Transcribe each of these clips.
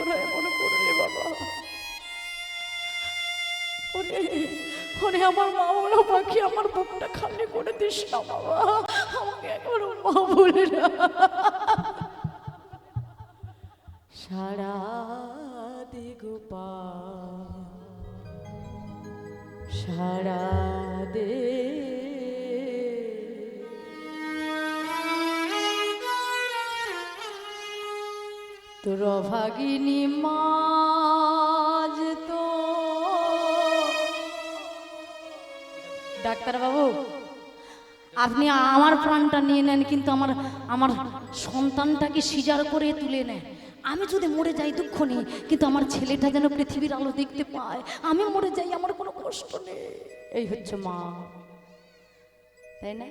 তোরা এমন করলি বাবা? ওরে ওরে আমার মা বলো পাখি, আমার বুকটা খালি করে দিস না বাবা, আমাকে একবার মা বলে না। সারা দে গোপাল সারা দে, তোর অভাগিনী মাঝ তো। ডাক্তারবাবু, আপনি আমার প্রাণটা নিয়ে নেন, কিন্তু আমার আমার সন্তানটাকে সিজার করে তুলে নেন। আমি যদি মরে যাই দুঃখ নেই, কিন্তু আমার ছেলেটা যেন পৃথিবীর আলো দেখতে পায়। আমি মরে যাই, আমার কোনো কষ্ট নেই। এই হচ্ছে মা, তাই না?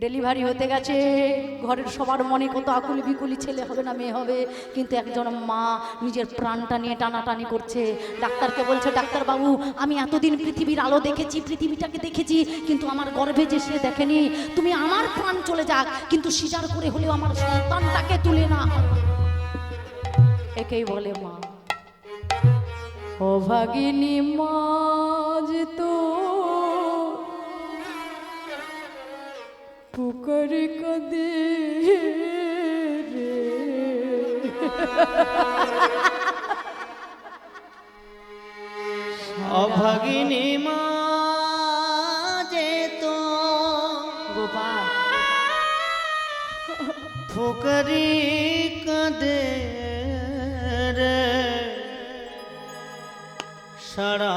ডেলিভারি হতে গেছে, ঘরের সবার মনে কত আকুলি বিকুলি, ছেলে হবে না মেয়ে হবে, কিন্তু একজন মা নিজের প্রাণটা নিয়ে টানাটানি করছে। ডাক্তারকে বলছে, ডাক্তারবাবু আমি এতদিন পৃথিবীর আলো দেখেছি, পৃথিবীটাকে দেখেছি, কিন্তু আমার গর্ভে যে সে দেখেনি। তুমি আমার প্রাণ চলে যাক, কিন্তু সিজার করে হলেও আমার সন্তানটাকে তুলে না। একেই বলে মা। অভাগিনী মাঝ তো পুকারে কাঁদে রে। অভাগিনী মা যে তো গোপাল ফুকরি কাঁদে রে, সারা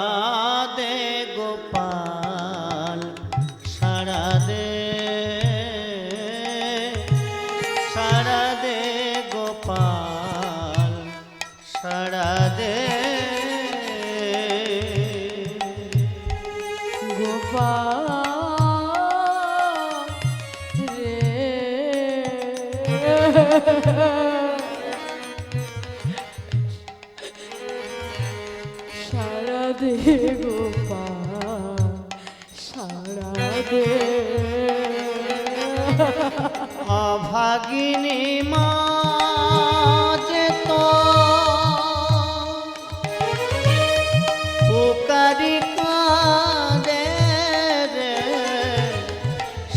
দে গোপাল সারা দে, সারা দে গোপাল সারা দে। গোপাল রে সারা দে গোপাল সারা দে। অভাগিনী মা যে তো পুকারি কাঁদে রে,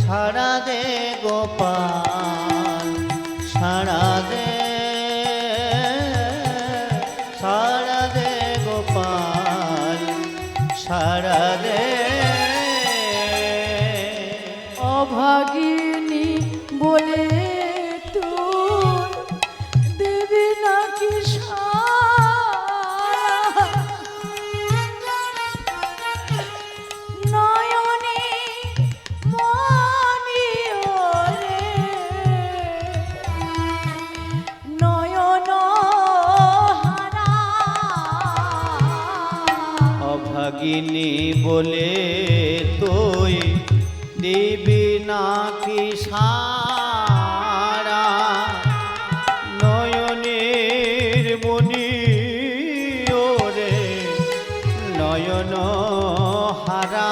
সারা দে গোপাল সারা দে, সারা দে গোপাল সারা দে। অভাগিনী বলে তুই দেবী নাকি নয়নে মনি ওরে নয়ন হারা। অভাগিনী বলে তুই দিবি নাকি সারা, নয়নের মনি ওরে নয়ন হারা।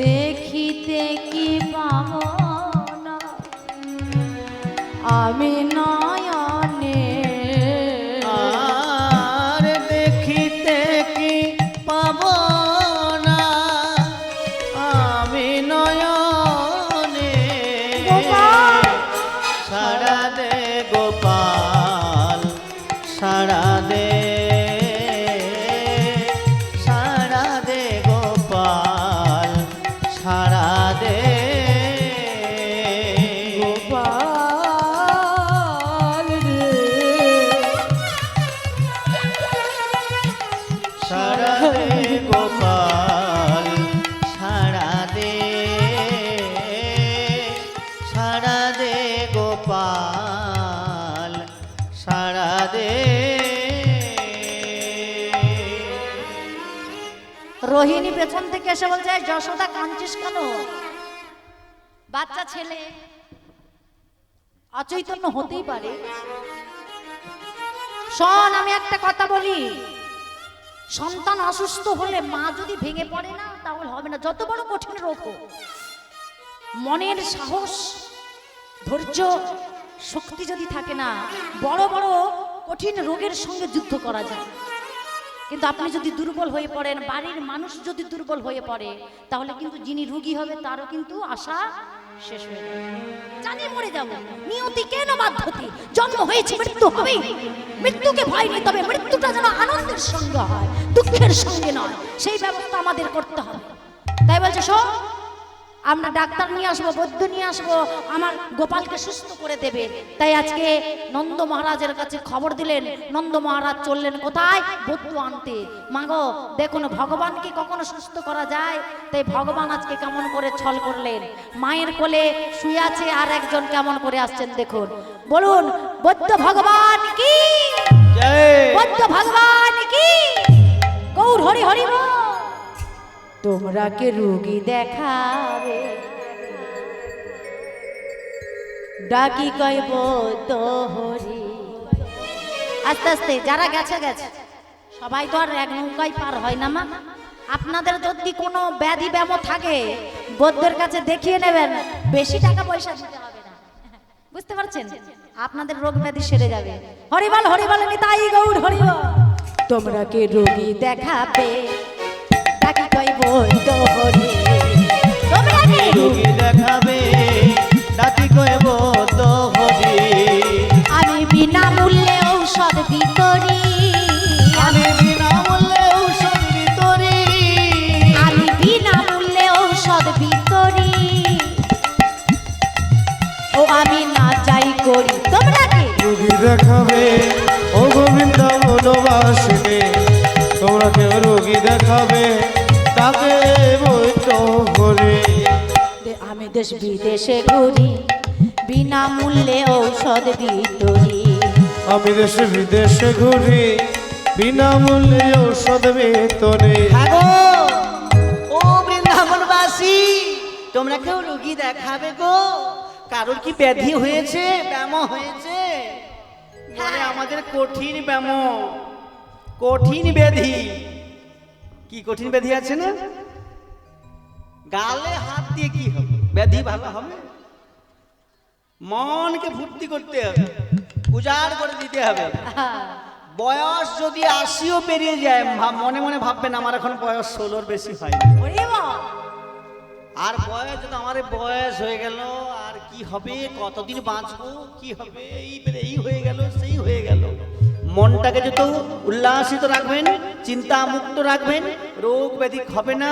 দেখিতে কি পাবো না আমি নয়নে, আর দেখিতে কি পাব না আমি নয়নে, সারা দে গোপাল সারা দে, সারা দে গোপাল সারা দে। গোপাল রে সারা দে গোপাল সারা দে, সারা দে গোপাল সারা দে। রোহিণী পেছন থেকে এসে বলছে, যশোদা কাঁদছিস কেন? বাচ্চা ছেলে অচৈতন্য হতেই পারে। শোন আমি একটা কথা বলি, সন্তান অসুস্থ হলে মা যদি ভেঙে পড়ে না তাহলে হবে না। যত বড় কঠিন রোগ হোক, মনের সাহস ধৈর্য শক্তি যদি থাকে না, বড় বড় কঠিন রোগের সঙ্গে যুদ্ধ করা যায়। কিন্তু আপনি যদি দুর্বল হয়ে পড়েন, বাড়ির মানুষ যদি দুর্বল হয়ে পড়ে, তাহলে কিন্তু যিনি রোগী হবে তারও কিন্তু আশা শেষ হয়ে যাবে। জানি মরে যাব, নিয়তি কেন বাধ্যতি, জন্ম হয়েছে মৃত্যু হবে, মৃত্যুকে ভয় নেই, তবে মৃত্যুটা যেন আনন্দের সঙ্গে হয়, দুঃখের সঙ্গে নয়, সেই ব্যবস্থা আমাদের করতে হবে। তাই বলছে শোন, আমরা ডাক্তার নিয়ে আসবো, বৈদ্য নিয়ে আসবো, আমার গোপালকে সুস্থ করে দেবে। তাই আজকে নন্দ মহারাজের কাছে খবর দিলেন। নন্দ মহারাজ চললেন কোথায়? বৈদ্য আনতে। মাগো দেখুন, ভগবান কি কখনো সুস্থ করা যায়? তাই ভগবান আজকে কেমন করে ছল করলেন, মায়ের কোলে শুয়ে আছে আর একজন কেমন করে আসছেন দেখুন। বলুন, বৈদ্য ভগবান কি, বৈদ্য ভগবান কি, গৌর হরি হরি বল। তোমরা কে রোগী দেখাবে, ডাকি কইব তো হরি। আস্তে আস্তে যারা গেছে গেছে, সবাই তো আর এক নৌকায় পার হয় না মা। আপনাদের যদি কোনো ব্যাধি ব্যামো থাকে, বৈদ্যের কাছে দেখিয়ে নেবেন, বেশি টাকা পয়সা দিতে হবে না, বুঝতে পারছেন? আপনাদের রোগ ব্যাধি সেরে যাবে। হরিবল হরিবল নিতাই গৌর হরিবল। তোমরা কে রোগী দেখাবে, ডাকি কইব তো হরি। তোমরা কে রোগী দেখাবে, ডাকি কইব তো হরি। আমি বিনামূল্যে ঔষধ বিতরি, আমি বিনামূল্যে ঔষধ বিতরি, আমি বিনামূল্যে ঔষধ বিতরি, ও আমি না চাই করি। তোমরা কে রোগী দেখাবে, ও গোবিন্দবনবাসিনী, তোমরা কেউ রোগী দেখাবে, তাকে বৈদ্য হরি। আমি দেশ বিদেশে ঘুরি, বিনামূল্যে ঔষধ বিতরি। আমি দেশে বিদেশে ঘুরি, বিনামূল্যে ঔষধ বিতরি। আগো ও বৃন্দাবনবাসী, তোমরা কেউ রোগী দেখাবে গো? কারোর কি ব্যাধি হয়েছে, ব্যামো হয়েছে? বলে আমাদের কঠিন ব্যামো, কঠিন ব্যাধি। কি কঠিন ব্যাধি আছে না? গালে হাত দিয়ে কি হবে? ব্যাধি ভালো হবে? মনকে ফুর্তি করতে হবে, উজাড় করে দিতে হবে। বয়স যদি ৮০ও পেরিয়ে যায়, মনে মনে ভাববেন আমার এখন বয়স ১৬-র বেশি হয়নি। ওরে বাবা, আর বয়স যদি আমার বয়স হয়ে গেল, আর কি হবে, কতদিন বাঁচবো, কি হবে, এই হয়ে গেল, সেই হয়ে গেল। মনটাকে যত উল্লাসিত রাখবেন, চিন্তা মুক্ত রাখবেন, রোগ ব্যাধি হবে না,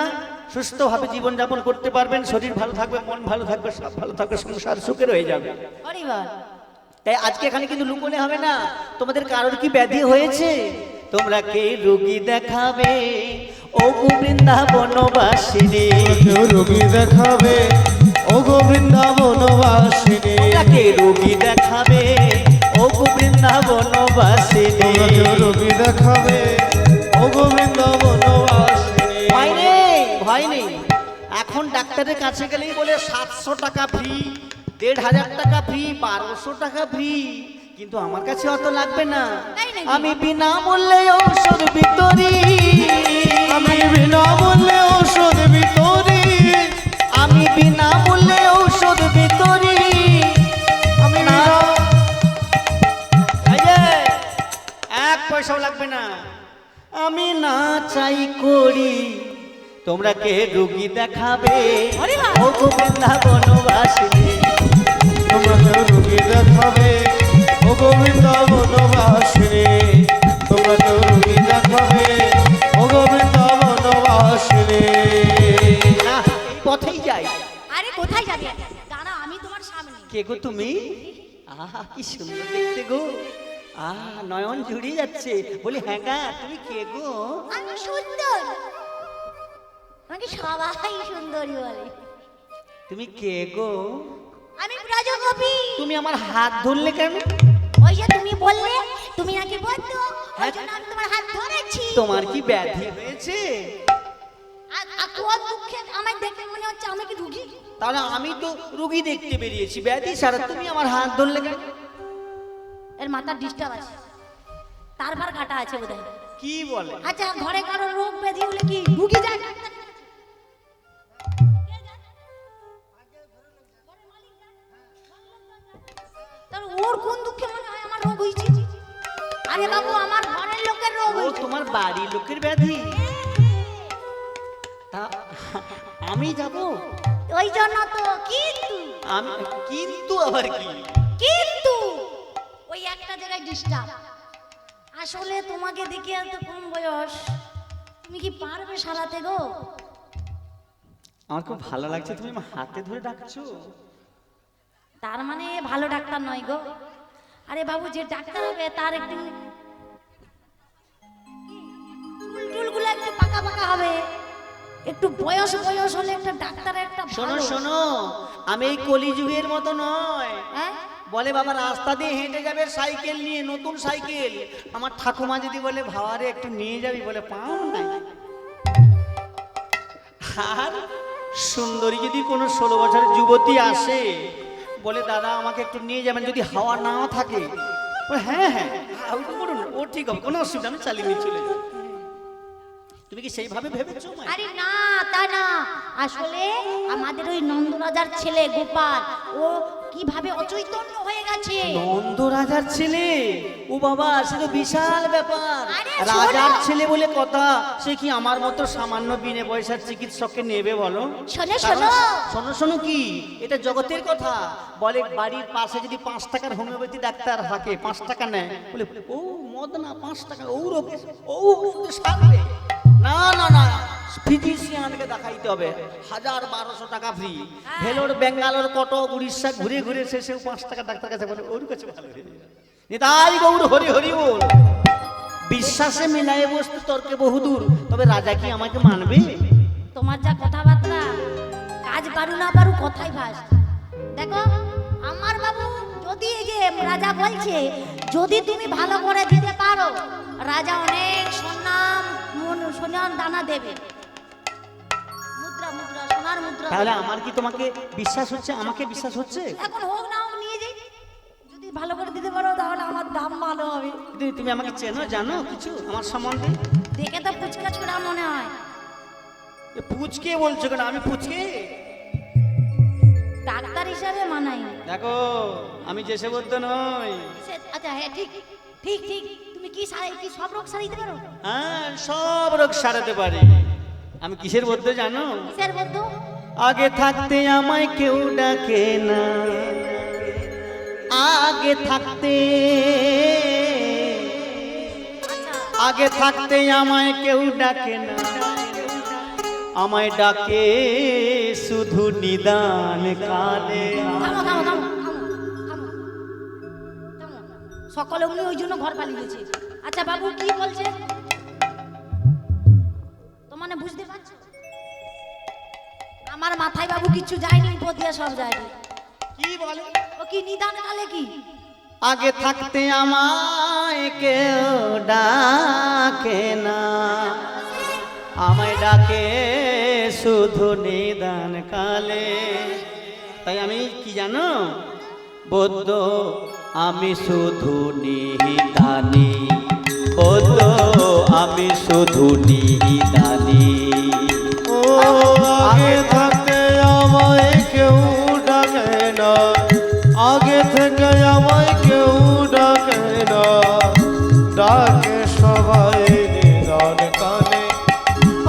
সুস্থভাবে জীবনযাপন করতে পারবেন, শরীর ভালো থাকবে, মন ভালো থাকবে, সব ভালো থাকবে, সংসার সুখের হয়ে যাবে। হরিবল। তাই আজকে এখানে কিন্তু লুকোলে হবে না। তোমাদের কারোর কি ব্যাধি হয়েছে, তোমরা কে রোগী দেখাবে, ও বৃন্দাবনবাসিনী, কেউ রোগী দেখাবে, ও গোবিন্দবনবাসিনী, তোমরা কে রোগী দেখাবে, ও বৃন্দাবনবাসিনী। তোমরা কেউ রোগী দেখাবে, ও গোবিন্দবনবাসিনী। ভয় নেই, ভয় নেই। এখন ডাক্তারের কাছে গেলেই বলে ৭০০ টাকা ফ্রি, ১৫০০ টাকা ফ্রি, ১২০০ টাকা ফ্রি। কিন্তু আমার কাছে অত লাগবে না, তাই নাকি? আমি বিনামূল্যে ঔষধ বিতরি, আমি বিনামূল্যে ঔষধ বিতরি, আমি বিনামূল্যে ঔষধ বিতরি। আমি না, এই যে, ১ পয়সাও লাগবে না, আমি না চাই করি। তোমরা কে রোগী দেখাবে, আরে বাহ! ও বৃন্দাবনবাসিনী, তোমরা কেউ রোগী দেখাবে, ও গোবিন্দবনবাসিনী, তোমরা কেউ রোগী দেখাবে, ও গোবিন্দবনবাসিনী। না, এই পথেই যাই। আরে কোথায় যাবে? দাঁড়া, আমি তোমার সামনে। কে গো তুমি? আহা কি সুন্দর দেখতে গো, নয়ন জুড়িয়ে যাচ্ছে। বলি হ্যাঁ গা, তুমি কে গো? আমি সুন্দর, আমাকে সবাই সুন্দরী বলে। তুমি কে গো? আমি ব্রজগোপী। তুমি আমার হাত ধরলে কেন? ওই যে তুমি বললে তুমি নাকি বৈদ্য, ওই জন্য আমি তোমার হাত ধরেছি। তোমার কি ব্যাধি হয়েছে? আর তোমার দুঃখে আমায় দেখে মনে হচ্ছে আমি কি রুগী। তাহলে আমি তো রুগী দেখতে বেরিয়েছি, ব্যাধি সারা, তুমি আমার হাত ধরলে কেন? এর মাথার ডিস্টার্ব আছে, তারপর কাটা আছে বোধহয়। কি বলে? আচ্ছা, ঘরে কারো রোগ ব্যাধি হলে কি রুগী যায়? তাহলে ও কোন দুঃখে মনে হয় আমার রোগ হয়েছে? আরে বাবু আমার ঘরের লোকের রোগ ও হয়েছে। তোমার বাড়ির লোকের ব্যাধি। তা আমি যাব? ওই জন্য তো কিন্তু আমি কিন্তু আবার কি? কিন্তু ওই একটা জায়গায় ডিস্টার্ব। আসলে তোমাকে দেখে এত কম বয়স, তুমি কি পারবে সারাতে গো? আমার খুব ভালো লাগছে তুমি আমার হাতে ধরে ডাকছো। তার মানে ভালো ডাক্তার নয় গো। আরে বাবু যে ডাক্তার হবে তার একটু চুলগুলো একটু পাকা পাকা হবে, একটু বয়স বয়স হলে একটা ডাক্তারের একটা শোনো ভালো। শোনো, আমি এই কলিযুগের মতো নয়। হ্যাঁ বলে বাবা রাস্তা দিয়ে হেঁটে যাবে সাইকেল নিয়ে, নতুন সাইকেল। আমার ঠাকুমা যদি বলে ভাওয়ারে একটু নিয়ে যাবি, বলে পাও নাই। আর সুন্দরী যদি কোনো 16 বছরের যুবতী আসে, বলে দাদা আমাকে একটু নিয়ে যাবেন, যদি হাওয়া নাও থাকে, বলে হ্যাঁ হ্যাঁ ওইটা করুন, ও ঠিক হবে, কোনো অসুবিধা আমি চালিয়ে নিয়ে চলে যাবো। তুমি কি সেইভাবে ভেবেছো মা? আরে না তা না, আসলে আমাদের ওই নন্দরাজার ছেলে গোপাল ও কিভাবে অচৈতন্য হয়ে গেছে। নন্দ রাজার ছেলে? ও বাবা, সে তো বিশাল ব্যাপার। আরে রাজার শোনো। ছেলে বলে কথা, সে কি আমার মতো সামান্য বিনে পয়সার চিকিৎসককে নেবে বলো? শোনো কারণ- শোনো, শোনো শোনো কি, এটা জগতের কথা। বলে বাড়ির পাশে যদি 5 টাকার হোমিওপ্যাথি ডাক্তার থাকে, 5 টাকা নেয়, বলে ও মদ না 5 টাকা, ও রোগ ও ওষুধে সারবে। না না না, ফিজিশিয়ানকে দেখাইতে হবে, 1000-1200 টাকা ফ্রি। ভেলোর, বেঙ্গালোর, কটক, উড়িষ্যা ঘুরে ঘুরে শেষেও 5 টাকা ডাক্তার কাছে বলে ওর কাছে ভালো হয়ে যাবে। নিতাই গৌর হরি হরি বল। বিশ্বাসে মিলায়ে বস্তু তর্কে বহুদূর, তবে রাজা কি আমাকে মানবে? তোমার যা কথাবার্তা, কাজ পারু না পারু কথাই ভাস। দেখো আমার বাবু, যদি এই যে রাজা বলছে যদি তুমি ভালো করে দিতে পারো, রাজা অনেক সোনার দানা দেবে, মুদ্রা মুদ্রা সোনার মুদ্রা তাহলে দেবে। আমার কি তোমাকে বিশ্বাস হচ্ছে? আমাকে বিশ্বাস হচ্ছে? এখন হোক না হোক নিয়ে যাই, যদি ভালো করে দিতে পারো তাহলে আমার দাম ভালো হবে। তুমি আমাকে চেনো, জানো কিছু আমার সম্বন্ধে? দেখে তো পুচকা ছোড়া মনে হয়। এ পুচকে বলছো কেন? আমি পুচকে? ডাক্তার হিসাবে মানাই। দেখো আমি যে সে বলতো নই। আচ্ছা হ্যাঁ ঠিক ঠিক ঠিক, তুমি কি কি সব রোগ সারাইতে পারো? হ্যাঁ, সব রোগ সারাতে পারি। আমি কিসের বলতে জানো? কিসের বন্ধু? আগে থাকতে আমায় কেউ ডাকে না, আগে থাকতে, আগে থাকতে আমায় কেউ ডাকে না, আমায় ডাকে শুধু নিদান কালে। থামো থামো থামো থামো থামো থামো। সকলে উনি ওই জন্য ঘর পালিয়ে গেছে। আচ্ছা বাবু কি বলছে তো মানে বুঝতে পারছো? আমার মাথায় বাবু কিচ্ছু যায়নি, পতিয়া সব যায়নি। কি বলে? ও কি নিদান কালে কি? আগে থাকতে আমায় কেউ ডাকে না, আমায় ডাকে শুধু নিদান কালে। তাই আমি কি জানো বৌদ্ধ, আমি শুধু নিদানি, বৌদ্ধ আমি শুধু নিদানি। ও আগে থাকতে আমায় কেউ ডাকে না, আগে থেকে আমায় কেউ ডাকে না, ডাকে সবাই নিদান কালে।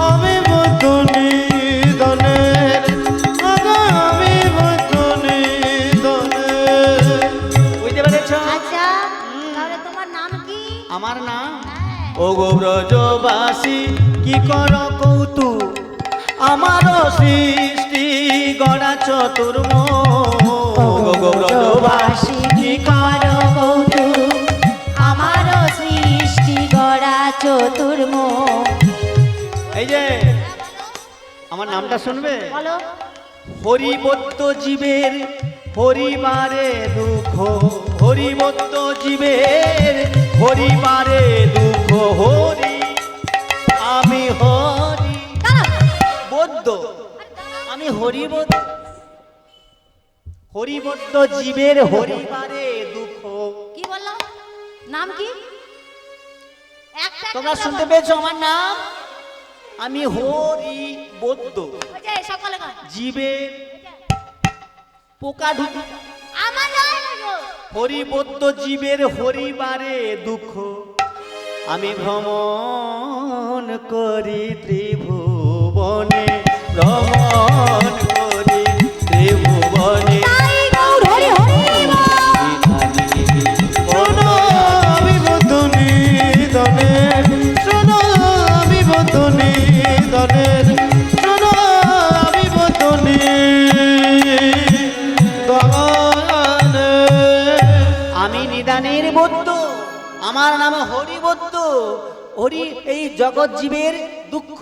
আমি বদ্ধ নিদানের, আমি বদ্ধ নিদানের। বুঝতে পেরেছ? আচ্ছা তাহলে তোমার নাম কি? আমার নাম হ্যাঁ। ও গো ব্রজবাসী, কি কর কৌতুক, আমার সৃষ্টি গড়া চতুর্ম। ও গো ব্রজবাসী, কি কর কৌতুক, আমার সৃষ্টি গড়া চতুর্ম। এই যে আমার নামটা শুনবে? বলো। হরিবদ্ধ জীবের হরিবারে দুঃখ, হরিবদ্ধ জীবের হরিবারে দুঃখ, হরি আমি হরি বদ্ধ, আমি হরিবদ্ধ, হরিবদ্ধ জীবের হরিবারে দুঃখ। কি বললো? নাম কি? একটা তোমরা শুনতে পেয়েছো আমার নাম? আমি হরি বদ্ধ ওই যে সকলে কর। জীবের পোকা ঢুকি। আমার নয় গো। হরিবদ্ধ জীবের হরিবারে দুঃখ আমি ভ্রমণ করি ত্রিভুবনে, ভ্রমণ করি ত্রিভুবনে। তাই গৌর হরি হরি শোনো আমি বদ্ধ নিধনের, শোনো আমি বদ্ধ নিধনের, শোনো আমি বদ্ধ নিধনের। আমি নিদানের বদ্ধ, আমার নাম হরিবদ্ধ। হরি এই জগৎ জীবের দুঃখ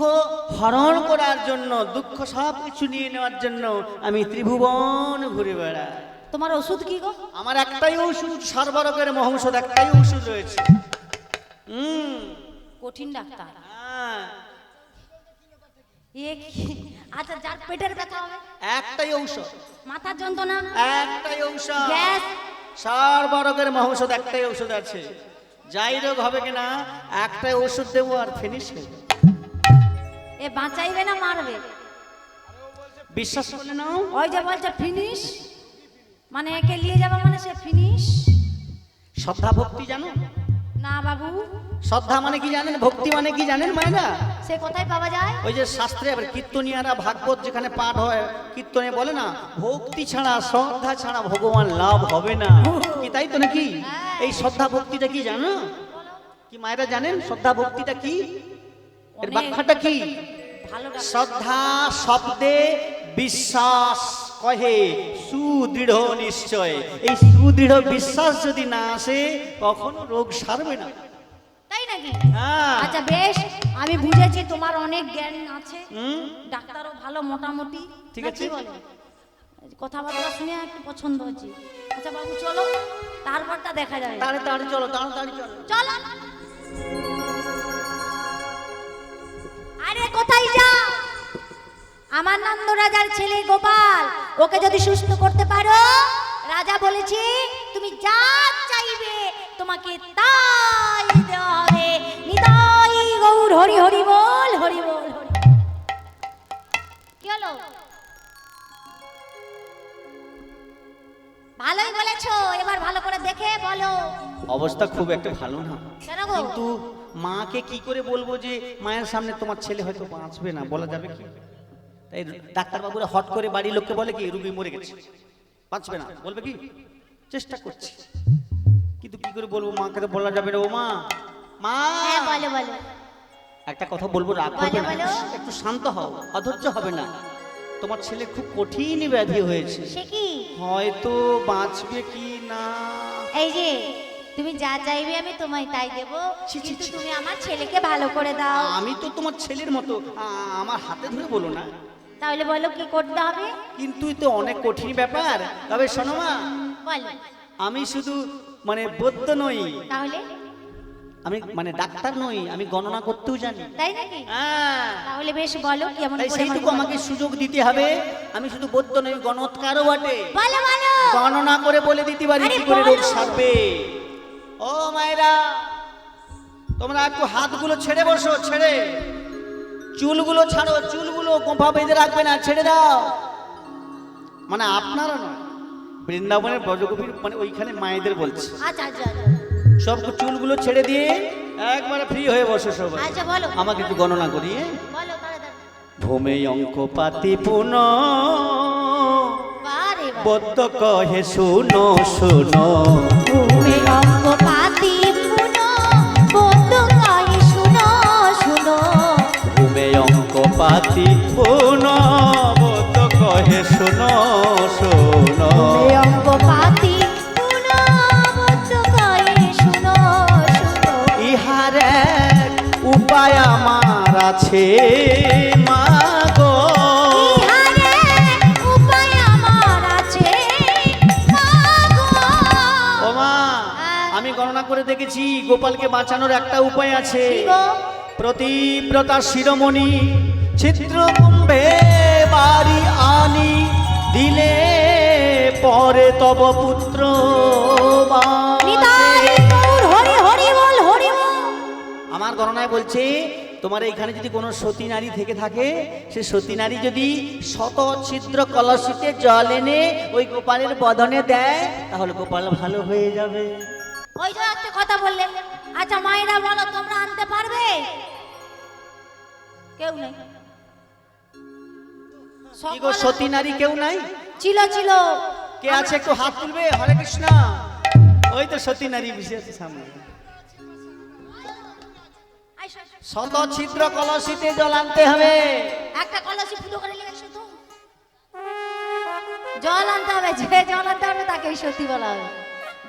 হরণ করার জন্য, দুঃখ সব কিছু নিয়ে নেওয়ার জন্য আমি ত্রিভুবন ঘুরে বেড়াই। তোমার ওষুধ কি গো? আমার একটাই ওষুধ, সর্বরোগের মহৌষধ একটাই ওষুধ রয়েছে। কঠিন ডাক্তার। হ্যাঁ, এ কি- আচ্ছা, যার পেটের ব্যথা হবে, একটাই ঔষধ, মাথার যন্ত্রণা, একটাই ঔষধ, গ্যাস, সর্বরোগের মহৌষধ একটাই ঔষধ আছে। যাই রোগ হবে কিনা একটাই ওষুধ দেবো আর ফিনিশ হয়ে যাবে। এ বাঁচাইবে না মারবে? বিশ্বাস করলে নাও। ওই যে বলছে ফিনিশ, মানে একে নিয়ে যাবে মানে সে ফিনিশ। শ্রদ্ধা ভক্তি জানো? না বাবু, শ্রদ্ধা মানে কি জানেন? ভক্তি মানে কি জানেন মায়েরা? সে কোথায় পাওয়া যায়? ওই যে শাস্ত্রে আবার কীর্তনিয়ারা ভাগবত যেখানে পাঠ হয়, কীর্তনে বলে না, ভক্তি ছাড়া শ্রদ্ধা ছাড়া ভগবান লাভ হবে না, কি তাই তো নাকি? এই শ্রদ্ধা ভক্তিটা কি জানো? কি মায়েরা জানেন শ্রদ্ধা ভক্তিটা কি? এর অনেক- ব্যাখ্যাটা কি? ভালো ডাক্তার। শ্রদ্ধা শব্দে বিশ্বাস কহে সুদৃঢ় নিশ্চয়। এই সুদৃঢ় বিশ্বাস যদি না আসে কখনো রোগ সারবে না। তাই নাকি? হ্যাঁ। আচ্ছা বেশ, আমি বুঝেছি তোমার অনেক জ্ঞান আছে, হুম, ডাক্তারও ভালো মোটামুটি। ঠিক না, আছে। কি বলো? কথাবার্তা শুনে একটু পছন্দ হচ্ছে। আচ্ছা বাবু চলো, তারপরটা দেখা যাবে। তাড়াতাড়ি চলো, তাড়াতাড়ি চলো। চলো। আরে কোথায় যা? আমার নন্দ রাজার ছেলে গোপাল, ওকে যদি সুস্থ করতে পারো, রাজা বলেছে তুমি যা চাইবে তোমাকে তাই দেওয়া হবে। নিতাই গৌর হরি হরি বল, হরি বল, হরি। কি হলো? ভালোই বলেছো, এবার ভালো করে দেখে বলো। অবস্থা খুব একটা ভালো না, কেন গো? কিন্তু মাকে কি করে বলবো যে মায়ের সামনে তোমার ছেলে হয়তো বাঁচবে না, বলা যাবে কি? তাই ডাক্তারবাবুরা হট করে বাড়ির লোককে বলে কি রুগী মরে গেছে, বাঁচবে না, বলবে কি? চেষ্টা করছি, কিন্তু কি করে বলবো মাকে? তো বলা যাবে না। ও মা, মা হ্যাঁ বলো বলো। একটা কথা বলবো, রাগ করবে না, বলো, বলো। একটু শান্ত হও, অধৈর্য হবে না। তোমার ছেলে খুব কঠিন ব্যাধি হয়েছে, সে কি? হয়তো বাঁচবে কি না। এই যে তুমি যা চাইবে আমি তোমায় তাই দেব, ছি, ছি, কিন্তু ছি। তুমি আমার ছেলেকে ভালো করে দাও। আমি তো তোমার ছেলের মতো, আমার হাতে ধরে বলো না, তাহলে বলো কি করতে হবে? কিন্তু এ তো অনেক কঠিন ব্যাপার। তবে শোনো মা, বলো। আমি শুধু মানে বৈদ্য নই, তাহলে? আমি মানে ডাক্তার নই, আমি গণনা করতেও জানি। তাই নাকি? হ্যাঁ, তাহলে বেশ বলো কেমন তাই করে সেইটুকু আমাকে সুযোগ দিতে হবে। আমি শুধু বৈদ্য নই, গণৎকারও বটে। বলো বলো। গণনা করে বলে দিতে পারি আরে কি করে রোগ বলো। সারবে। ও মায়েরা, তোমরা একটু হাতগুলো ছেড়ে বসো, ছেড়ে চুলগুলো ছাড়ো, চুলগুলো গোফা বেঁধে রাখবে না, ছেড়ে দাও। মানে আপনারা নয়, বৃন্দাবনের ব্রজগোপীর মানে ওইখানে মায়েদের বলছে, আচ্ছা আচ্ছা আচ্ছা। সব চুলগুলো ছেড়ে দিয়ে একবারে ফ্রি হয়ে বসে সবাই। আচ্ছা বলো। আমাকে একটু গণনা করিয়ে বলো তাড়াতাড়ি। ভূমে অঙ্ক পাতি পুন বারে বারে। বদ্ধ কহে শুনো শুনো। ঘুমে অঙ্ক পাতি পুনো, বন্ধু কয়ে শুনো শুনো। ভূমে অঙ্ক পাতি পুন বদ্ধ কহে শুনো শুনো। ঘুমে অঙ্ক পাতি পুনো, বন্ধু কয়ে শুনো শুনো। ইহার এক উপায় আমার আছে মা গো। ইহারে উপায় আমার আছে মাগো। ও মা, আমি গণনা করে দেখেছি গোপালকে বাঁচানোর একটা উপায় আছে। কি গো? প্রতিব্রতা শিরোমণি ছিদ্র কুম্ভে বাড়ি আনি দিলে পরে তব পুত্র নিতাই বাঁচে। গৌর হরি হরি বল, হরি বল। আমার গণনায় বলছে তোমার এইখানে যদি কোনো সতী নারী থেকে থাকে, সে সতী নারী যদি শত ছিদ্র কলসিতে জল এনে ওই গোপালের বদনে দেয়, তাহলে গোপাল ভালো হয়ে যাবে। ওই যে একটা কথা বললে। আচ্ছা মায়েরা বলো, তোমরা আনতে পারবে? কেউ নেই। কি গো, সতী নারী কেউ নাই? ছিল ছিল। কে আছে একটু হাত তুলবে? হরে কৃষ্ণ। ওই তো সতী নারী বসে আছে সামনে। শত ছিদ্র কলসিতে জল আনতে হবে। একটা কলসি ফুটো করে নিয়ে এসো তো। জল আনতে হবে, যে জল আনতে হবে তাকেই সতী বলা হবে।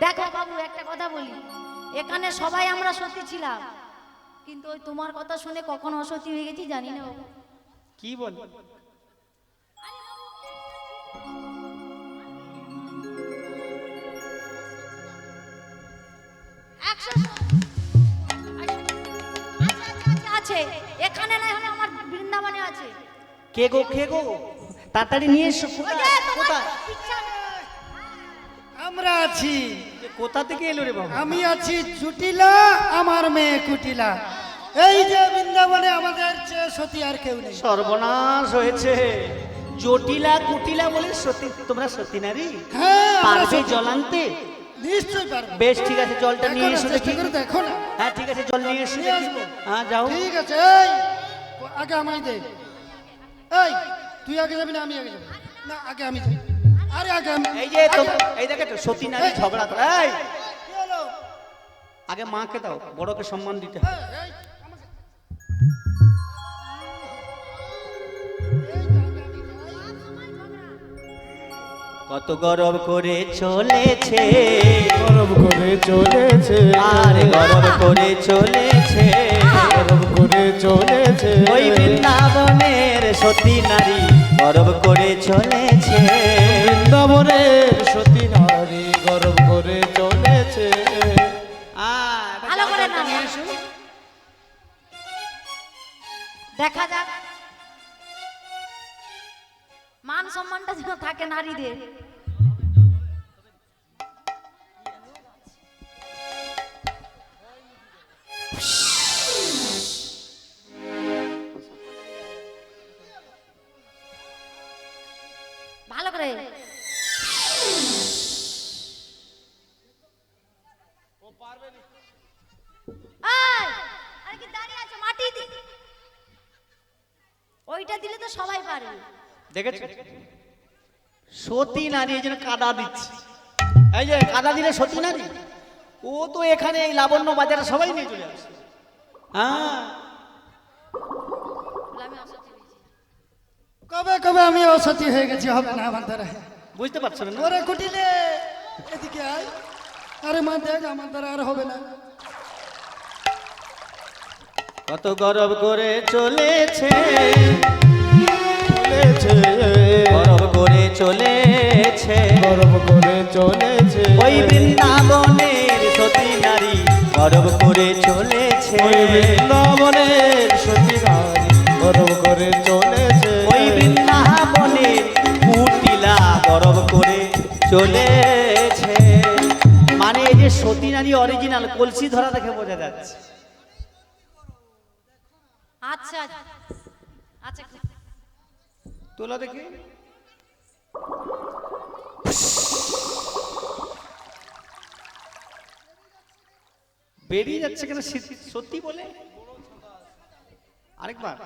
দেখো বাবু, একটা কথা বলি, এখানে সবাই আমরা সতী ছিলাম, কিন্তু ওই তোমার কথা শুনে কখন অসতী হয়ে গেছি জানি না বাবু। কি বল? আছে এখানে না হলে আমার বৃন্দাবনে আছে। কে গো, কে গো? তাড়াতাড়ি নিয়ে এসো। কোথায়? কোথায়? আমরা আছি। কোথা থেকে এলো রে বাবা? আমি আছি জুটিলা, আমার মেয়ে কুটিলা। এই যে বৃন্দাবনে আমাদের চেয়ে সতী আর কেউ নেই। সর্বনাশ হয়েছে। জটিলা কুটিলা বলে সতী, তোমরা সতী নারী? হ্যাঁ, আমরা পারবে সতী। জল আনতে? নিশ্চয়ই পারবো। বেশ ঠিক আছে, জলটা নিয়ে এসো দেখি। দেখো না। হ্যাঁ ঠিক আছে, জল নিয়ে এসো নিয়ে দেখি। আসবো। হ্যাঁ যাও। ঠিক আছে। এই আগে আমায় দে। এই তুই আগে যাবি না আমি আগে যাবো? না আগে আমি যাই। আরে আগে আমি। এই যে তো, আগে- এই দেখে তো সতী নারী এই, ঝগড়া করে। এই কি হলো? আগে মাকে দাও, বড়কে সম্মান দিতে হয়। এই, এই, আমাকে- এই তো আগে আমি যাই। কত গরব করে চলেছে, গরব করে চলেছে, আর গরব করে চলেছে, গরব করে চলেছে, ওই বৃন্দাবনের সতী নারী গরব করে চলেছে। বৃন্দাবনের সতী নারী গরব করে চলেছে। ভালো করে না দেখা যাক মান সম্মানটা যেন থাকে নারীদের। ভালো করে এই, আরে কি দাঁড়িয়ে আছো? মাটি দি। ওইটা দিলে তো সবাই পারবে। দেখেছো, সতী নারী এই জন্য কাদা দিচ্ছে। এই যে কাদা দিলে সতী নারী, ও তো এখানে এই লাবণ্য বাজারে সবাই নিয়ে চলে আসে। হ্যাঁ বলে আমি অসতী হয়েছি। কবে কবে আমি অসতী হয়ে গেছি, হবে না আমার দ্বারা। বুঝতে পারছো না? ওরে কুটিলে এদিকে আয়। আরে মা দেখ, আমার দ্বারা আর হবে না। কত গরব করে চলেছে, চলেছে, গরব করে চলেছে, গরব করে চলেছে, ওই বৃন্দাবনের সতী নারী গরব করে চলেছে, ওই বৃন্দাবনের সতী নারী গরব করে চলেছে, ওই বৃন্দাবনের কুটিলা গরব করে চলেছে। মানে এই যে সতী নারী অরিজিনাল, কলসি ধরা দেখে বোঝা যাচ্ছে। আচ্ছা আচ্ছা তোলা দেখি। বেরিয়ে যাচ্ছে কেন সত্যি বলে? আরেকবার।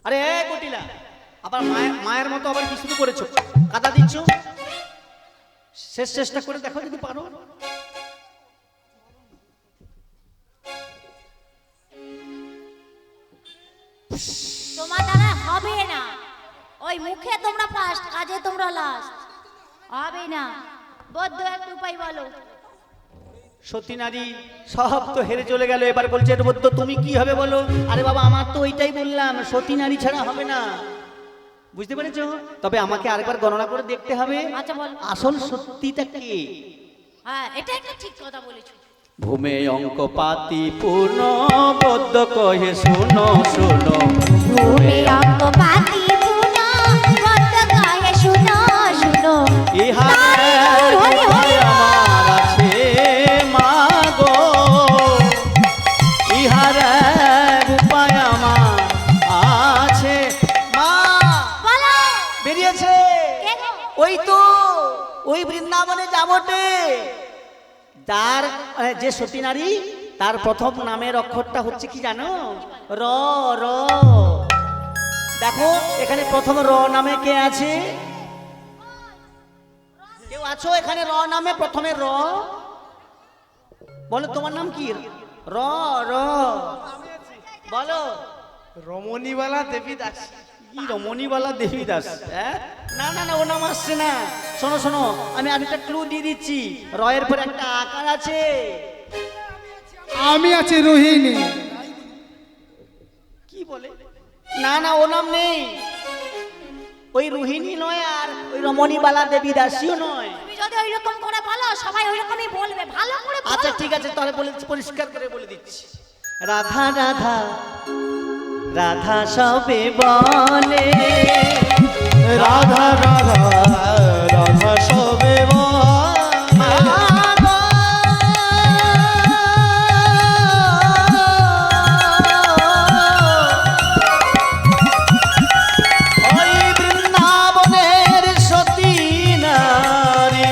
আরে কুটিলা, আবার মায়ের মতো আবার কি শুরু করেছো? কাদা দিচ্ছ? শেষ চেষ্টা করে দেখো যদি পারো। তোমার দ্বারা হবে না। ওই মুখে তোমরা ফার্স্ট, কাজে তোমরা লাস্ট। হবে না, বদ্ধ একটা উপায় বলো। সতী নারী সব তো হেরে চলে গেল, এবার বলছে এর মধ্যে তুমি কি হবে বলো? আরে বাবা, আমার তো ওইটাই বললাম, সতী নারী ছাড়া হবে না। বুঝতে পেরেছো? তবে আমাকে আরেকবার গণনা করে দেখতে হবে আচ্ছা বল। আসল সত্যিটা কি। হ্যাঁ, এটা একটা ঠিক কথা বলেছো। ভূমে অঙ্ক পাতি পূর্ণ বদ্ধ কহে শুনো শুনো, ভূমি অঙ্ক পাতি পুনা বদ্ধ গায়ে শুনো শুনো। ইহা হরি হরি আমার যা বটে। তার যে সতী নারী তার প্রথম নামের অক্ষরটা হচ্ছে কি জানো? র। র। দেখো এখানে প্রথম র নামে কে আছে? কেউ আছো এখানে র নামে প্রথমে র? বলো তোমার নাম কি? র। র বলো। রমণীবালা দেবী দাস। কি রমণীবালা দেবী দাস? হ্যাঁ, না না না, ও নাম আসছে না। শোনো শোনো, আমি একটা ক্লু দিয়ে দিচ্ছি। রয়ের পরে একটা আকার আছে। আমি আছি রোহিণী। কি বলে? না না, ও নাম নেই। ওই রোহিণী নয়, আর ওই রমণীবালা দেবী দাসীও নয়। তুমি যদি ওইরকম করে বলো সবাই ওইরকমই বলবে, ভালো করে বলো। আচ্ছা ঠিক আছে, তাহলে বলে পরিষ্কার করে বলে দিচ্ছি। রাধা রাধা রাধা সবে বলে, রাধা রাধা রাধা সবে ওই বৃন্দাবনের সতী নারী,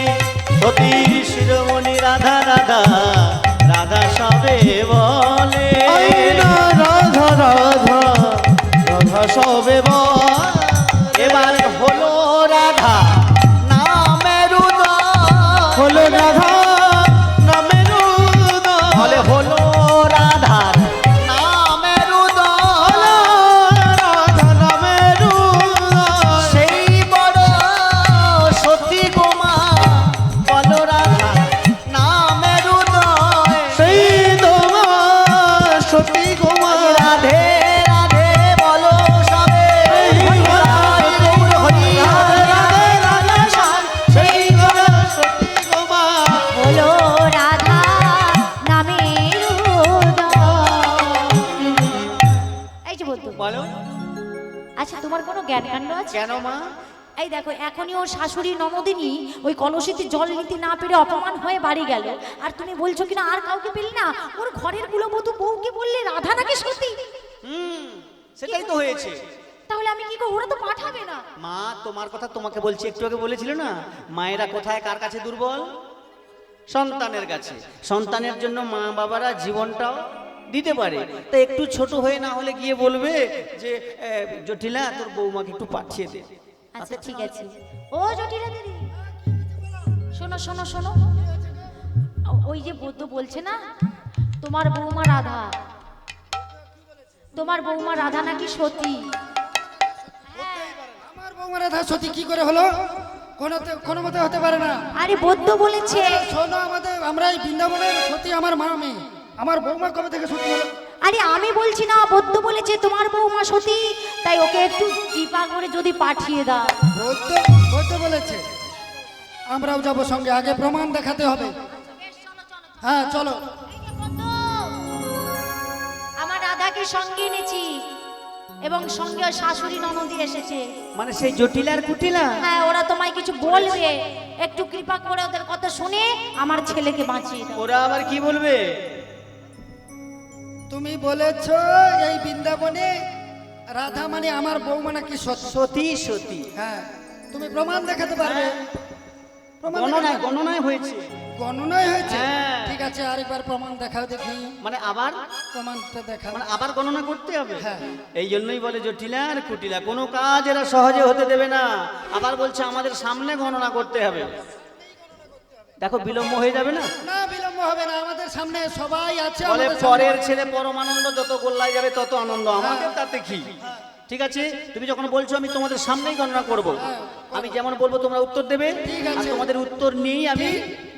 সতী শিরোমণি রাধা রাধা রাধা সবে বলে। রাধা রাধা রাধা সবে এবার হলো রাধা নামের উদয়, হলো রাধা নামের উদয়, বলে হলো রাধার নামের উদয়। রাধা নামের উদয়, সেই বড় সতী গোমা, বলো রাধা নামের উদয়। সেই তোমার সতী কুমার রাধে রাধে বলো সবে, গৌর হরি রাধে রাধে শ্যাম। সেই তোমার সতী কুমার হলো রাধা নামের উদয়। এই যে বলতো, বলো। আচ্ছা তোমার কোনো জ্ঞান কাণ্ড আছে? কেন মা? এই দেখো, এখনই ওর শাশুড়ি ননদিনী ওই কলসিতে জল নিতে না পেরে অপমান হয়ে বাড়ি গেল, আর তুমি বলছো কিনা আর কাউকে পেলি না? ওর ঘরের কুলবধূ বউকে বললে রাধা নাকি সতী? সেটাই তো হয়েছে। তাহলে আমি কি করব? ওরা তো পাঠাবে না। মা তোমার কথা তোমাকে বলছি, একটু আগে বলেছিল না, মায়েরা কোথায় কার কাছে দুর্বল? সন্তানের কাছে। সন্তানের জন্য মা বাবারা জীবনটাও দিতে পারে। তা একটু ছোট হয়ে না হলে গিয়ে বলবে যে জটিলা তোর বৌমাকে একটু পাঠিয়ে দে। আচ্ছা ঠিক আছে। ও জটিলা দিদি, শোনো শোনো শোনো, ওই যে বৌদ্ধ বলছে না তোমার বৌমা রাধা, তোমার বৌমা রাধা নাকি সতী। আমার বৌমা রাধা সতী কি করে হলো? কোনো মতে হতে পারে না। আরে বৌদ্ধ বলেছে। শোনো, আমরা এই বৃন্দাবনের সতী আমার মা মেয়ে। আমার বৌমা কবে থেকে সতী হলো? আরে আমি বলছি না, বৌদ্ধ বলেছে তোমার বৌমা সতী, তাই ওকে একটু কৃপা করে যদি পাঠিয়ে দাও। বৌদ্ধ বলেছে। আমরাও যাবো সঙ্গে, আগে প্রমাণ দেখাতে হবে। হ্যাঁ চলো। আমার রাধাকে সঙ্গে এনেছি এবং সঙ্গে ওর শাশুড়ি ননদি এসেছে। মানে সেই জটিলার কুটিলা? হ্যাঁ, ওরা তোমায় কিছু বলবে, একটু কৃপা করে ওদের কথা শুনে আমার ছেলেকে বাঁচিয়ে দাও। ওরা আবার কি বলবে? তুমি বলেছ এই বৃন্দাবনে রাধা মানে আমার বৌমা নাকি সতী। সতী সতী। হ্যাঁ, তুমি প্রমাণ দেখাতে পারবে? প্রমাণ গণনায় গণনায় হয়েছে। গণনায় হয়েছে? হ্যাঁ। ঠিক আছে, আরেকবার প্রমাণ দেখাও দেখি। মানে আবার প্রমাণটা দেখাও। মানে আবার গণনা করতে হবে। হ্যাঁ। এই জন্যই বলে জটিলা আর কুটিলা, কোনো কাজ এরা সহজে হতে দেবে না। আবার বলছে আমাদের সামনে গণনা করতে হবে। দেখো বিলম্ব হয়ে যাবে না? না, বিলম্ব হবে না, আমাদের সামনে সবাই আছে। বলে আমাদের সামনে। পরের ছেলে পরমানন্দ, যত গোল্লায় যাবে তত আনন্দ, আমাদের তাতে কি? ঠিক আছে, তুমি যখন বলছো আমি তোমাদের সামনেই গণনা করব। আমি যেমন বলবো তোমরা উত্তর দেবে, ঠিক আর আছে। তোমাদের উত্তর নিয়েই আমি